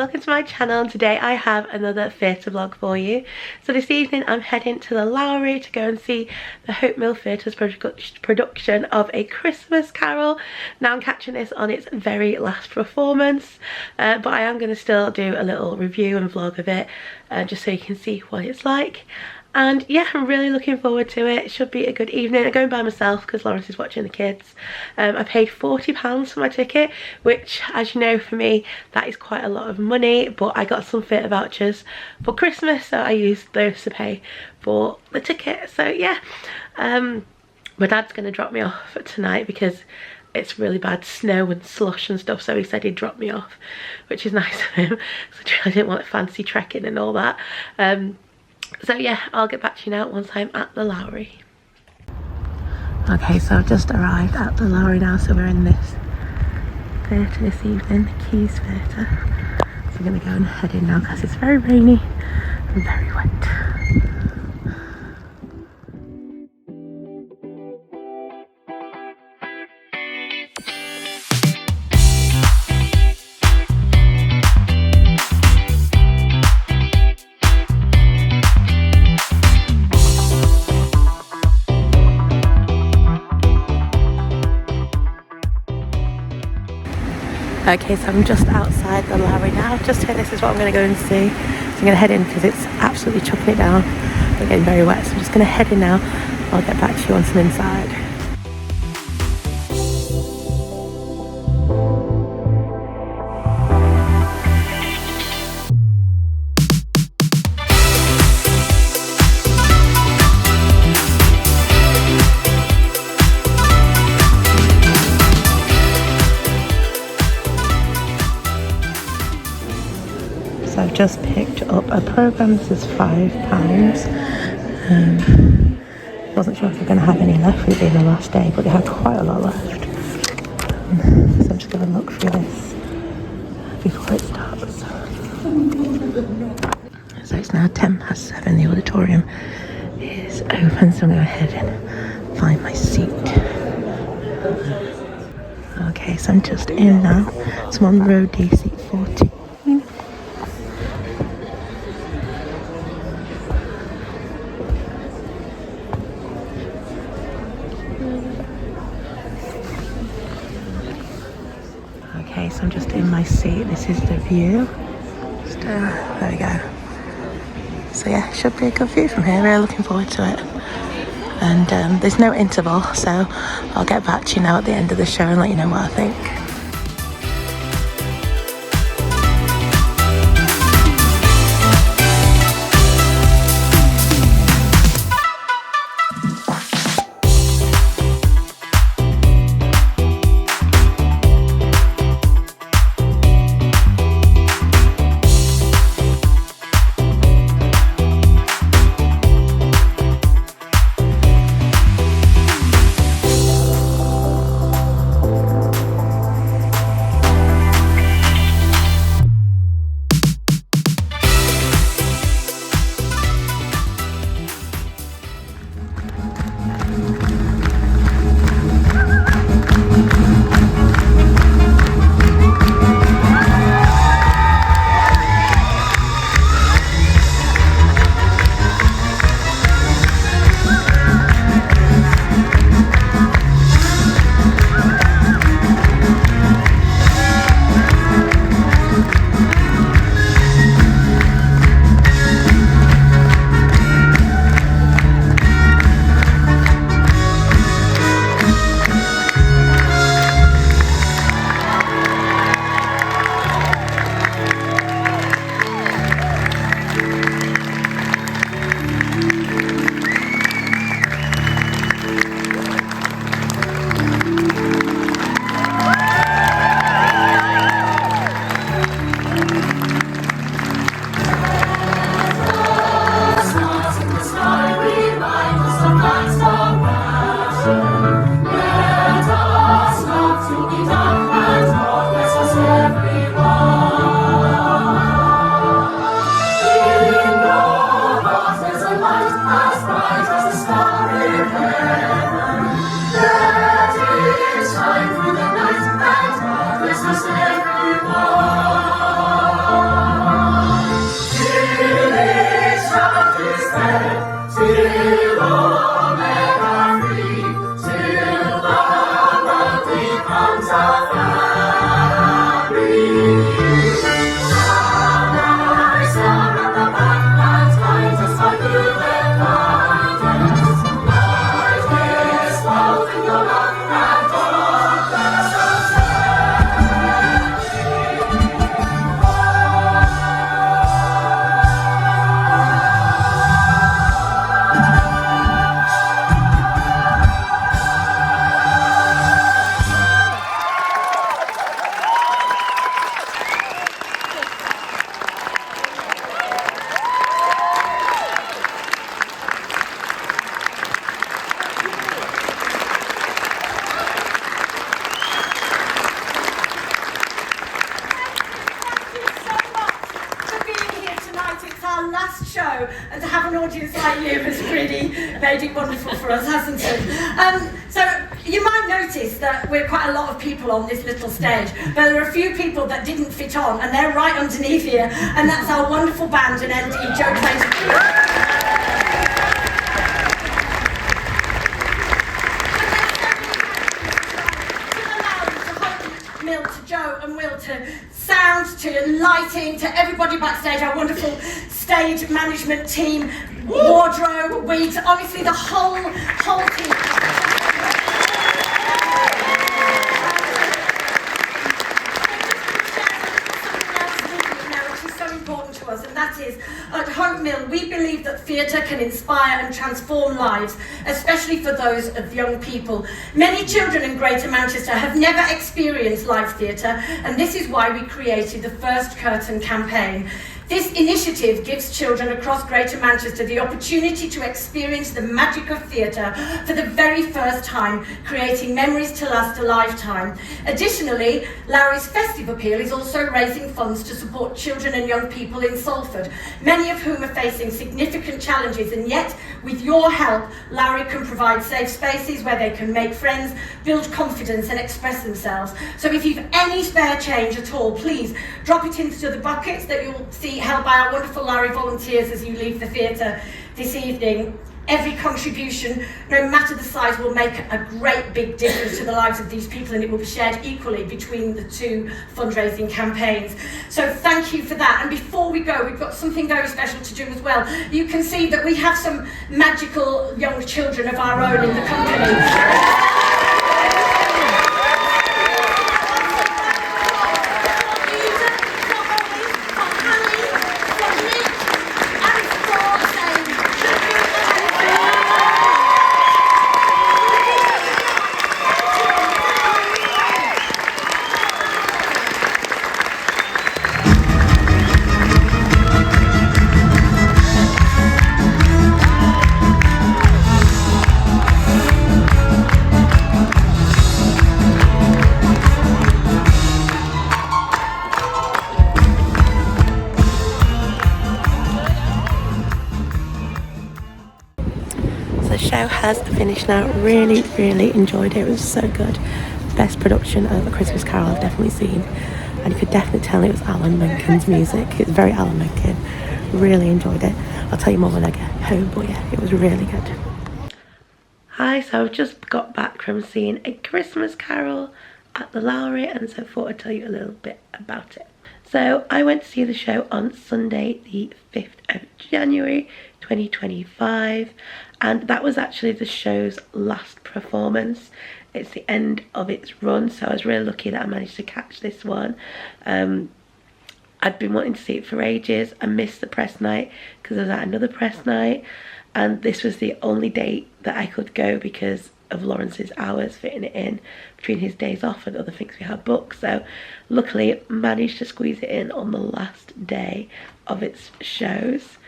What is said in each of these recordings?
welcome to my channel, and today I have another theatre vlog for you. So this evening I'm heading to the Lowry to go and see the Hope Mill Theatre's production of A Christmas Carol. Now I'm catching this on its very last performance, but I am going to still do a little review and vlog of it, just so you can see what it's like. And yeah, I'm really looking forward to it. It should be a good evening. I'm going by myself because Lawrence is watching the kids. I paid £40 for my ticket, which, as you know, for me, that is quite a lot of money. But I got some theatre vouchers for Christmas, so I used those to pay for the ticket. So yeah, my dad's going to drop me off tonight because it's really bad snow and slush and stuff, so he said he'd drop me off, which is nice of him, because I didn't want fancy trekking and all that. So yeah, I'll get back to you now once I'm at the Lowry. Okay, so I've just arrived at the Lowry now, so we're in this theatre this evening, the Quays Theatre. So I'm going to go and head in now because it's very rainy and very wet. Okay, so I'm just outside the Lowry now. Just here, this is what I'm going to go and see. So I'm going to head in because it's absolutely chucking it down. We're getting very wet, so I'm just going to head in now. I'll get back to you once I'm inside. So I've just picked up a programme. This is £5. Wasn't sure if we're going to have any left with it the last day, but they had quite a lot left. So I'm just going to look through this before it starts. So it's now 7:10. The auditorium is open, so I'm going to head and find my seat. Okay, so I'm just in now. So I'm on row D, seat 14. Okay, so I'm just in my seat. This is the view. There we go. So yeah, should be a good view from here. Really looking forward to it. And there's no interval, so I'll get back to you now at the end of the show and let you know what I think. show, and to have an audience like you has really made it wonderful for us, hasn't it? So you might notice that we're quite a lot of people on this little stage, but there are a few people that didn't fit on, and they're right underneath here, and that's our wonderful band and MD, Joe Clayton. To Joe and Will, to sound, to lighting, to everybody backstage, our wonderful stage management team, wardrobe, wigs, honestly the whole team. Which is so important to us, and that is, at Hope Mill, we believe that theatre can inspire and transform lives, especially for those of young people. Many children in Greater Manchester have never experienced live theatre, and this is why we created the First Curtain campaign. This initiative gives children across Greater Manchester the opportunity to experience the magic of theatre for the very first time, creating memories to last a lifetime. Additionally, Lowry's festive appeal is also raising funds to support children and young people in Salford, many of whom are facing significant challenges, and yet, with your help, Lowry can provide safe spaces where they can make friends, build confidence and express themselves. So if you've any spare change at all, please drop it into the buckets that you'll see held by our wonderful Lowry volunteers as you leave the theatre this evening. Every contribution, no matter the size, will make a great big difference to the lives of these people, and it will be shared equally between the two fundraising campaigns. So thank you for that. And before we go, we've got something very special to do as well. You can see that we have some magical young children of our own in the company. The show has finished now. Really enjoyed it. It was so good. Best production of A Christmas Carol I've definitely seen, and you could definitely tell it was Alan Menken's music. It's very Alan Menken. Really enjoyed it. I'll tell you more when I get home, but yeah, it was really good. Hi, so I've just got back from seeing A Christmas Carol at the Lowry, and so I thought I'd tell you a little bit about it. So I went to see the show on Sunday the 5th of January 2025, and that was actually the show's last performance. It's the end of its run, so I was really lucky that I managed to catch this one. I'd been wanting to see it for ages. I missed the press night because I was at another press night, and this was the only date that I could go because of Lawrence's hours, fitting it in between his days off and other things we had booked. So luckily managed to squeeze it in on the last day of its shows.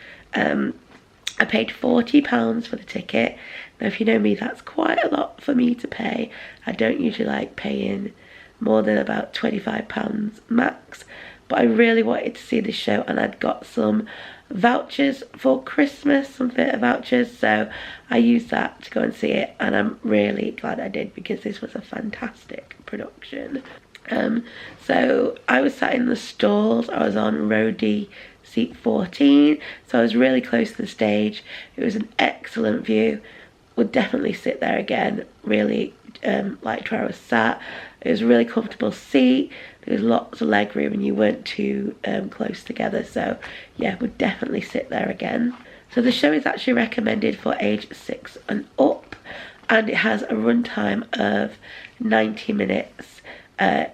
I paid £40 for the ticket. Now if you know me, that's quite a lot for me to pay. I don't usually like paying more than about £25 max, but I really wanted to see the show, and I'd got some vouchers for Christmas, some theatre vouchers, so I used that to go and see it, and I'm really glad I did because this was a fantastic production. So I was sat in the stalls. I was on row D, seat 14, so I was really close to the stage. It was an excellent view. Would definitely sit there again. Really liked where I was sat. It was a really comfortable seat. There was lots of leg room and you weren't too close together, so yeah, would definitely sit there again. So the show is actually recommended for age 6 and up, and it has a runtime of 90 minutes.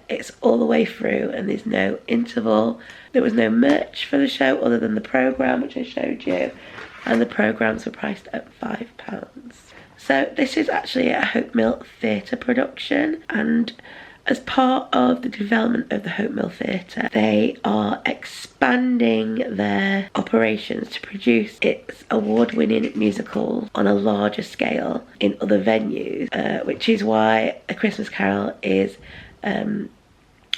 It's all the way through and there's no interval. There was no merch for the show other than the programme, which I showed you, and the programmes were priced at £5. So this is actually a Hope Mill Theatre production, and as part of the development of the Hope Mill Theatre, they are expanding their operations to produce its award-winning musical on a larger scale in other venues, which is why A Christmas Carol is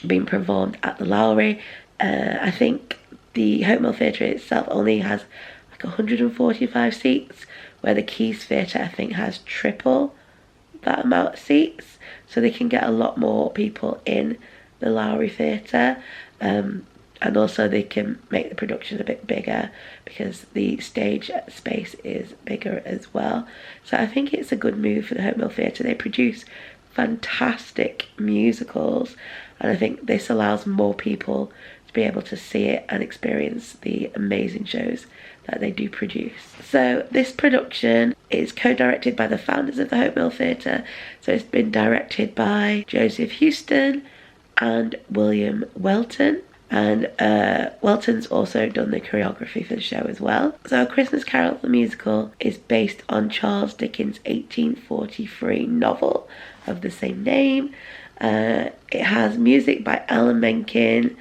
being performed at the Lowry. I think the Hope Mill Theatre itself only has, I like 145 seats, where the Quays Theatre I think has triple that amount of seats, so they can get a lot more people in the Lowry Theatre, and also they can make the production a bit bigger because the stage space is bigger as well. So I think it's a good move for the Hope Mill Theatre. They produce fantastic musicals, and I think this allows more people to be able to see it and experience the amazing shows that they do produce. So this production is co-directed by the founders of the Hope Mill Theatre. So it's been directed by Joseph Houston and William Welton, and Welton's also done the choreography for the show as well. So A Christmas Carol the musical is based on Charles Dickens' 1843 novel of the same name. It has music by Alan Menken,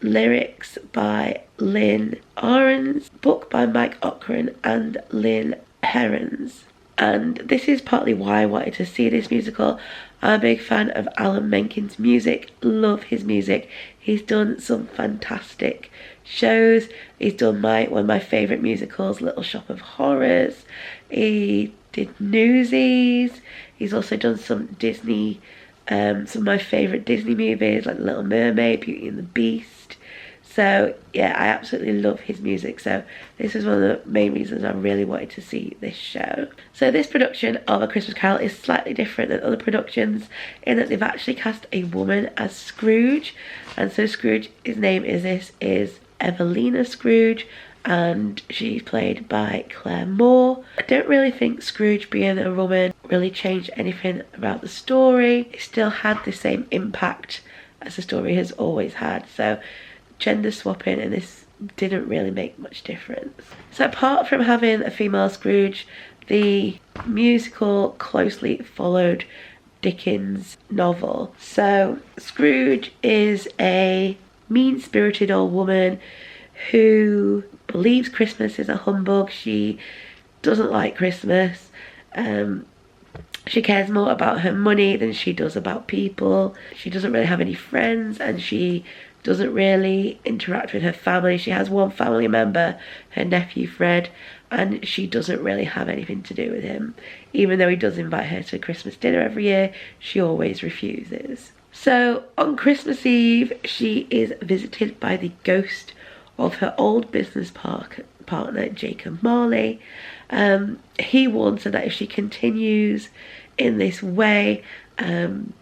lyrics by Lynn Ahrens, book by Mike Ockran and Lynn Ahrens. And this is partly why I wanted to see this musical. I'm a big fan of Alan Menken's music, love his music. He's done some fantastic shows. He's done one of my favourite musicals, Little Shop of Horrors. He did Newsies. He's also done some Disney, some of my favourite Disney movies like Little Mermaid, Beauty and the Beast. So yeah, I absolutely love his music. So this is one of the main reasons I really wanted to see this show. So this production of A Christmas Carol is slightly different than other productions in that they've actually cast a woman as Scrooge. And so Scrooge, his name is Evelina Scrooge, and she's played by Claire Moore. I don't really think Scrooge being a woman really changed anything about the story. It still had the same impact as the story has always had. So gender swapping in this didn't really make much difference. So apart from having a female Scrooge, the musical closely followed Dickens' novel. So Scrooge is a mean-spirited old woman who believes Christmas is a humbug. She doesn't like Christmas. She cares more about her money than she does about people. She doesn't really have any friends, and she doesn't really interact with her family. She has one family member, her nephew Fred, and she doesn't really have anything to do with him. Even though he does invite her to Christmas dinner every year, she always refuses. So on Christmas Eve, she is visited by the ghost of her old business partner, Jacob Marley. He warns her that if she continues in this way and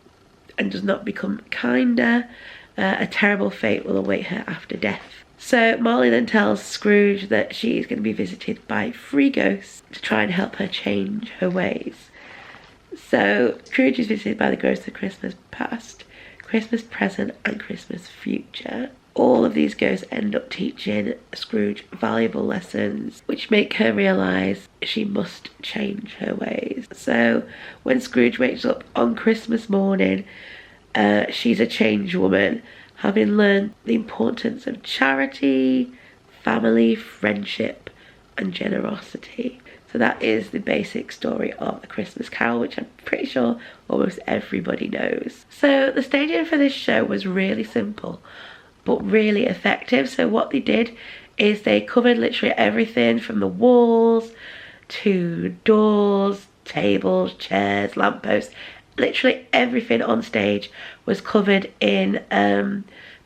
does not become kinder, a terrible fate will await her after death. So Marley then tells Scrooge that she is going to be visited by 3 ghosts to try and help her change her ways. So Scrooge is visited by the ghosts of Christmas past, Christmas present and Christmas future. All of these ghosts end up teaching Scrooge valuable lessons which make her realise she must change her ways. So when Scrooge wakes up on Christmas morning, she's a changed woman, having learned the importance of charity, family, friendship and generosity. So that is the basic story of A Christmas Carol, which I'm pretty sure almost everybody knows. So the staging for this show was really simple but really effective. So what they did is they covered literally everything from the walls to doors, tables, chairs, lampposts. Literally everything on stage was covered in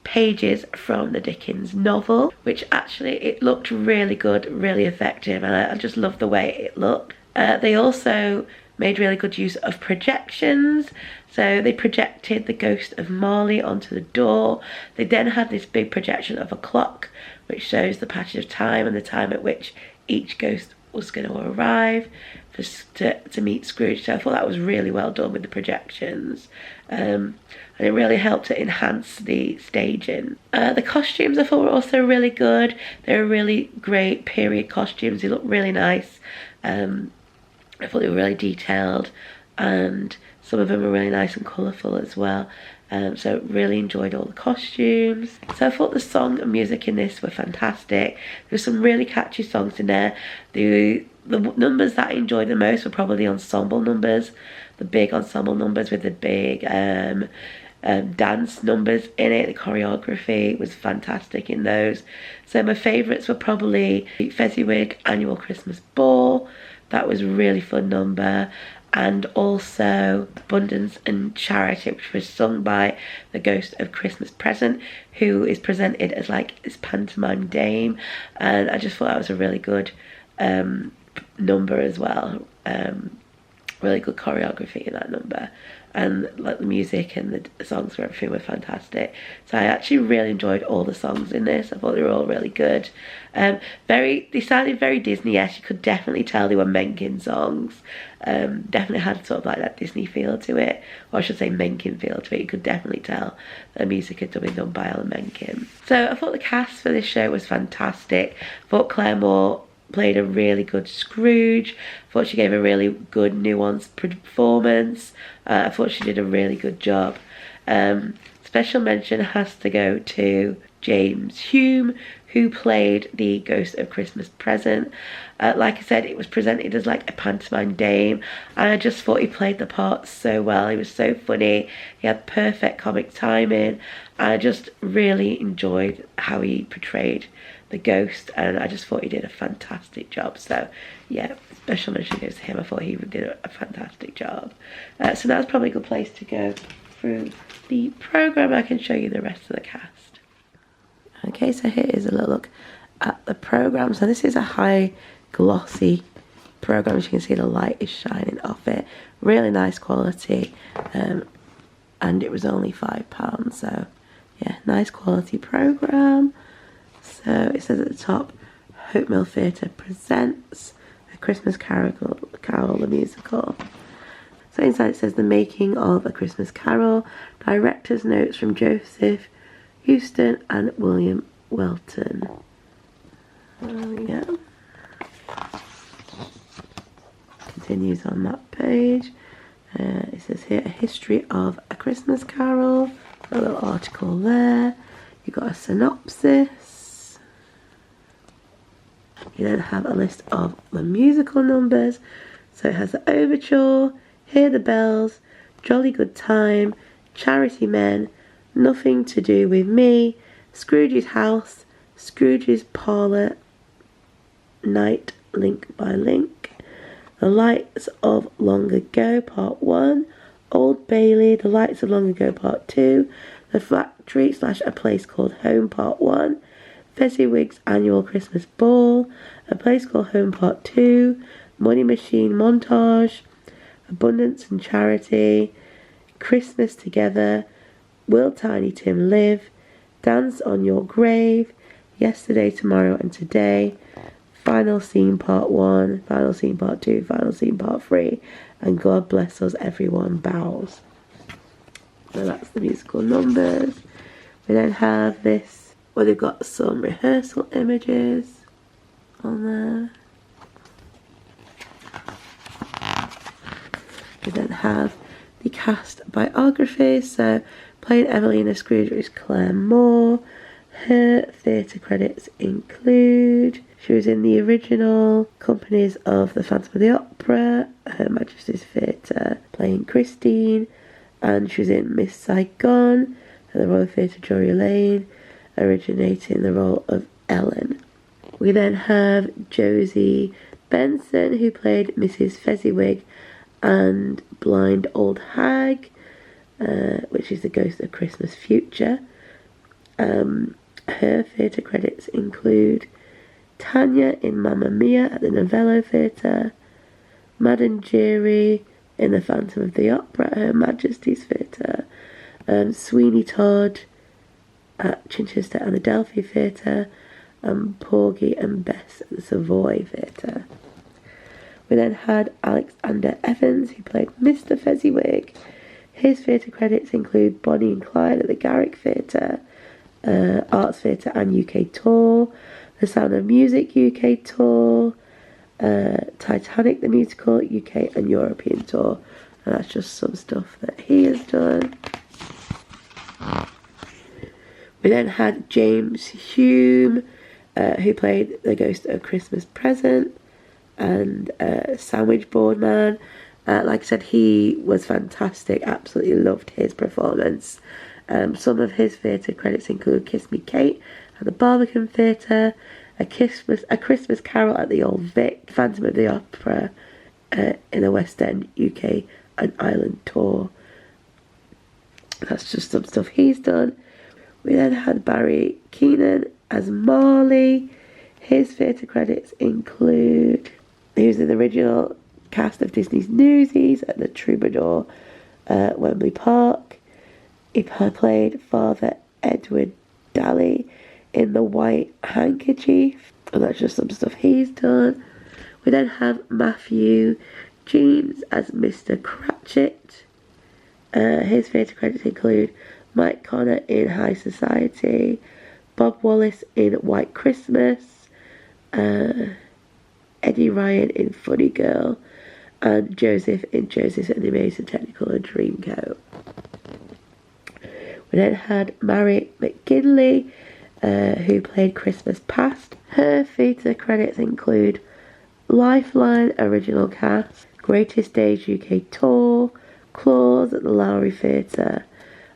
pages from the Dickens novel, which actually it looked really good, really effective, and I just loved the way it looked. They also made really good use of projections. So they projected the ghost of Marley onto the door. They then had this big projection of a clock which shows the passage of time and the time at which each ghost was going to arrive to meet Scrooge. So I thought that was really well done with the projections, and it really helped to enhance the staging. The costumes I thought were also really good. They were really great period costumes. They looked really nice. I thought they were really detailed, and some of them were really nice and colourful as well. So really enjoyed all the costumes. So I thought the song and music in this were fantastic. There were some really catchy songs in there. The numbers that I enjoyed the most were probably the ensemble numbers, the big ensemble numbers with the big dance numbers in it. The choreography was fantastic in those. So my favourites were probably Fezziwig Annual Christmas Ball. That was a really fun number. And also Abundance and Charity, which was sung by the Ghost of Christmas Present, who is presented as like this pantomime dame, and I just thought that was a really good number as well. Really good choreography in that number, and like the music and the songs and everything were fantastic. So I actually really enjoyed all the songs in this. I thought they were all really good. They sounded very Disney-esque. You could definitely tell they were Menken songs. Definitely had sort of like that Disney feel to it, or I should say Menken feel to it. You could definitely tell the music had been done by Alan Menken. So I thought the cast for this show was fantastic. I thought Claire Moore played a really good Scrooge. I thought she gave a really good nuanced performance. I thought she did a really good job. Special mention has to go to James Hume, who played the Ghost of Christmas Present. Like I said, it was presented as like a pantomime dame, and I just thought he played the part so well. He was so funny, he had perfect comic timing, and I just really enjoyed how he portrayed the ghost, and I just thought he did a fantastic job. So yeah, special mention goes to him. I thought he did a fantastic job. So that's probably a good place to go through the programme. I can show you the rest of the cast. Okay, so here is a little look at the programme. So this is a high glossy programme. As you can see, the light is shining off it. Really nice quality, and it was only £5. So yeah, nice quality programme. So it says at the top, Hope Mill Theatre presents A Christmas Carol, the musical. So inside it says The Making of A Christmas Carol, director's notes from Joseph Houston and William Welton. Yeah. Continues on that page. It says here, A History of A Christmas Carol. A little article there. You've got a synopsis. You then have a list of the musical numbers. So it has the overture, Hear the Bells, Jolly Good Time, Charity Men, Nothing to Do with Me, Scrooge's House, Scrooge's Parlour, Night Link by Link, The Lights of Long Ago Part 1, Old Bailey, The Lights of Long Ago Part 2, The Factory / A Place Called Home Part 1, Fezziwig's Annual Christmas Ball, A Place Called Home Part 2, Money Machine Montage, Abundance and Charity, Christmas Together, Will Tiny Tim Live, Dance on Your Grave, Yesterday, Tomorrow and Today, Final Scene Part 1, Final Scene Part 2, Final Scene Part 3, and God Bless Us Everyone Bows. So that's the musical numbers. We then have this, well, they've got some rehearsal images on there. We then have the cast biographies. So playing Evelina Scrooge is Claire Moore. Her theatre credits include, she was in the original companies of the Phantom of the Opera, Her Majesty's Theatre, playing Christine, and she was in Miss Saigon at the Royal Theatre Drury Lane, originating the role of Ellen. We then have Josie Benson, who played Mrs Fezziwig and Blind Old Hag, which is the Ghost of Christmas Future. Her theatre credits include Tanya in Mamma Mia at the Novello Theatre, Madame Giry in the Phantom of the Opera at Her Majesty's Theatre, Sweeney Todd at Chichester and the Delphi Theatre, and Porgy and Bess at the Savoy Theatre. We then had Alexander Evans, who played Mr Fezziwig. His theatre credits include Bonnie and Clyde at the Garrick Theatre, Arts Theatre and UK Tour, The Sound of Music UK Tour, Titanic the Musical UK and European Tour. And that's just some stuff that he has done. We then had James Hume, who played the Ghost of Christmas Present, and Sandwich Board Man, Like I said, he was fantastic, absolutely loved his performance. Some of his theatre credits include Kiss Me Kate at the Barbican Theatre, a Christmas Carol at the Old Vic, Phantom of the Opera in the West End, UK and Ireland tour. That's just some stuff he's done. We then had Barry Keenan as Marley. His theatre credits include, he was in the original cast of Disney's Newsies at the Troubadour, Wembley Park. He played Father Edward Daly in The White Handkerchief, and that's just some stuff he's done. We then have Matthew James as Mr. Cratchit. His theatre credits include Mike Connor in High Society, Bob Wallace in White Christmas, Eddie Ryan in Funny Girl, and Joseph in Joseph and the Amazing Technicolor Dreamcoat. We then had Mary McGinley, who played Christmas Past. Her theatre credits include Lifeline Original Cast, Greatest Days UK Tour, Claws at the Lowry Theatre,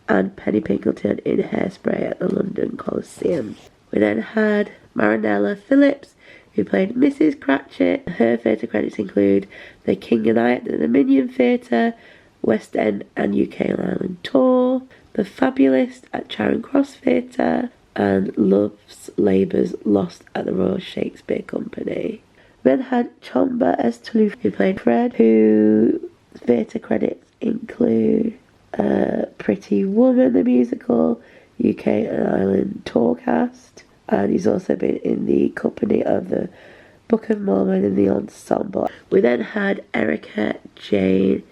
and Penny Pinkerton in Hairspray at the London Coliseum. We then had Marinella Phillips, who played Mrs Cratchit. Her theatre credits include The King and I at the Dominion Theatre, West End and UK and Ireland tour, The Fabulist at Charing Cross Theatre, and Love's Labour's Lost at the Royal Shakespeare Company. We then had Chomba as Toulouse, who played Fred, whose theatre credits include Pretty Woman the musical, UK and Ireland tour cast, and he's also been in the company of the Book of Mormon in the ensemble. We then had Erica Jane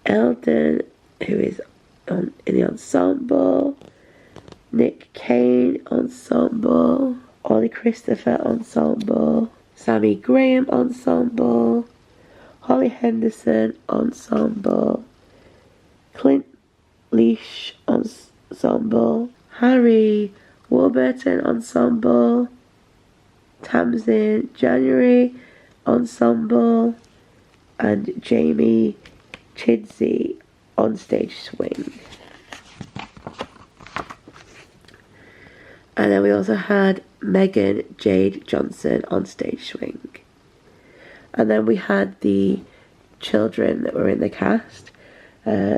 Eldon, who is in the ensemble, Nick Kane ensemble, Ollie Christopher ensemble, Sammy Graham ensemble, Holly Henderson ensemble, Clint Leash ensemble, Harry Warburton ensemble, Tamsin January ensemble, and Jamie Chidsey on stage swing. And then we also had Megan Jade Johnson on stage swing. And then we had the children that were in the cast.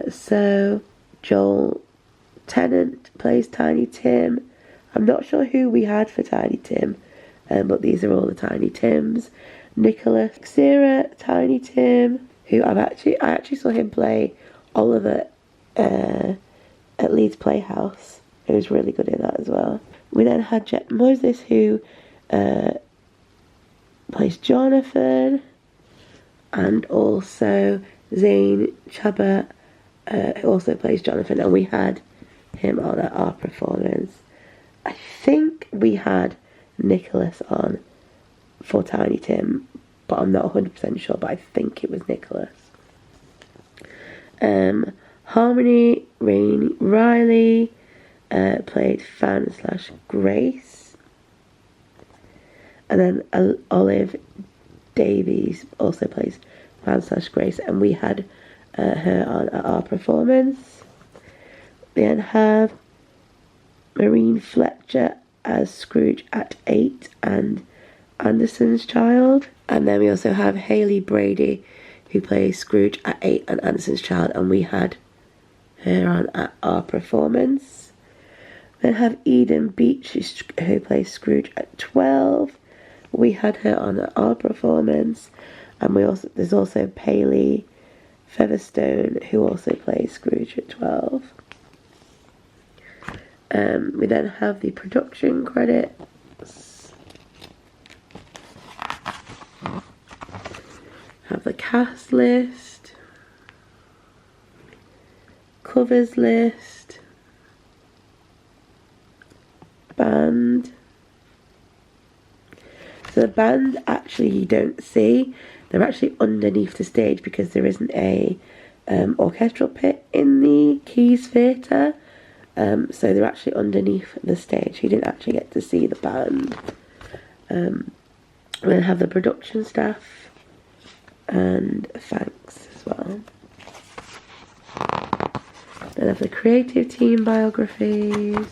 So Joel Tennant plays Tiny Tim. I'm not sure who we had for Tiny Tim, but these are all the Tiny Tims. Nicholas Xera, Tiny Tim, who I actually saw him play Oliver at Leeds Playhouse. He was really good in that as well. We then had Jet Moses, who plays Jonathan, and also Zane Chaba, who also plays Jonathan, and we had him on at our performance. I think we had Nicholas on for Tiny Tim, but I'm not 100% sure, but I think it was Nicholas. Harmony Riley played Fan/Grace, and then Olive Davies also plays Fan/Grace, and we had her on at our performance. We then have Maureen Fletcher as Scrooge at 8 and Anderson's Child, and then we also have Hayley Brady, who plays Scrooge at 8 and Anderson's Child, and we had her on at our performance. We then have Eden Beach, who plays Scrooge at 12. We had her on at our performance, and there's also Paley Featherstone, who also plays Scrooge at 12. We then have the production credits. Have the cast list, covers list, band. So the band actually you don't see. They're actually underneath the stage because there isn't a orchestral pit in the Quays Theatre. So they're actually underneath the stage. You didn't actually get to see the band. We then have the production staff. and thanks as well. Then I have the creative team biographies.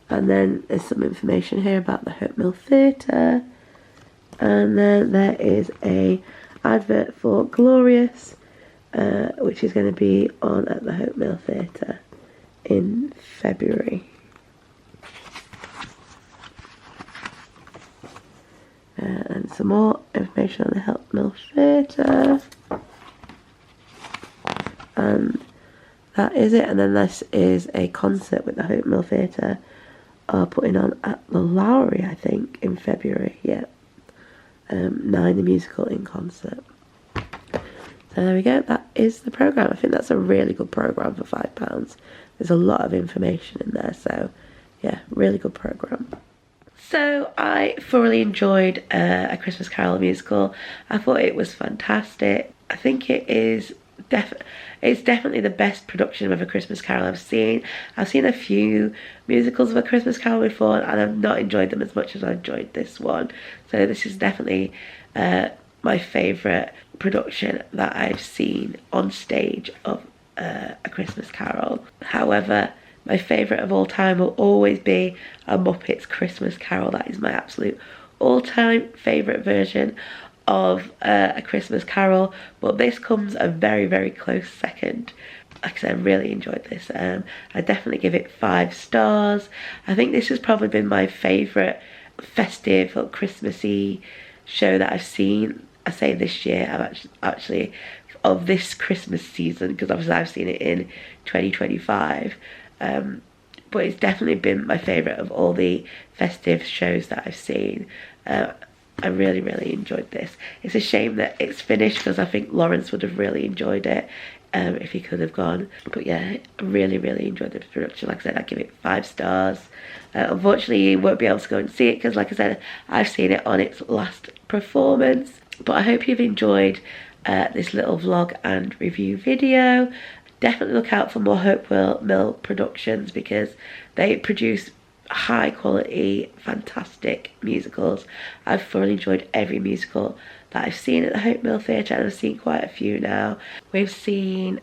And then there's some information here about the Hope Mill Theatre. And then there is a advert for Glorious, which is going to be on at the Hope Mill Theatre in February. And some more information on the Hope Mill Theatre. And that is it. And then this is a concert with the Hope Mill Theatre putting on at the Lowry, I think, in February. Yeah. 9 the musical in concert. So there we go, that is the programme. I think that's a really good programme for £5. There's a lot of information in there, so yeah, really good programme. So I thoroughly enjoyed A Christmas Carol musical. I thought it was fantastic. I think it is it's definitely the best production of A Christmas Carol I've seen. I've seen a few musicals of A Christmas Carol before and I've not enjoyed them as much as I enjoyed this one. So this is definitely my favourite production that I've seen on stage of A Christmas Carol. However, my favourite of all time will always be A Muppets Christmas Carol. That is my absolute all-time favourite version of A Christmas Carol, but this comes a very, very close second. Like I said, I really enjoyed this. I definitely give it 5 stars. I think this has probably been my favourite festive or Christmassy show that I've seen. I say this year, I've actually of this Christmas season, because obviously I've seen it in 2025. But it's definitely been my favourite of all the festive shows that I've seen. I really, really enjoyed this. It's a shame that it's finished because I think Lawrence would have really enjoyed it if he could have gone. But yeah, I really, really enjoyed the production. Like I said, I give it 5 stars. Unfortunately, you won't be able to go and see it because, like I said, I've seen it on its last performance. But I hope you've enjoyed this little vlog and review video. Definitely look out for more Hope Mill productions because they produce high quality, fantastic musicals. I've thoroughly enjoyed every musical that I've seen at the Hope Mill Theatre, and I've seen quite a few now. We've seen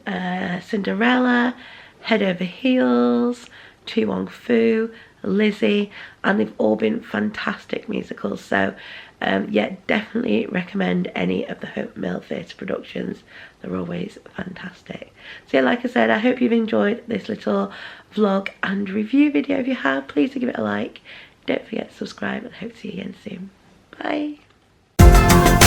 Cinderella, Head Over Heels, Tu Wong Fu, Lizzie, and they've all been fantastic musicals. So yeah, definitely recommend any of the Hope Mill Theatre productions. They're always fantastic. So yeah, like I said, I hope you've enjoyed this little vlog and review video. If you have, please do give it a like. Don't forget to subscribe and I hope to see you again soon. Bye.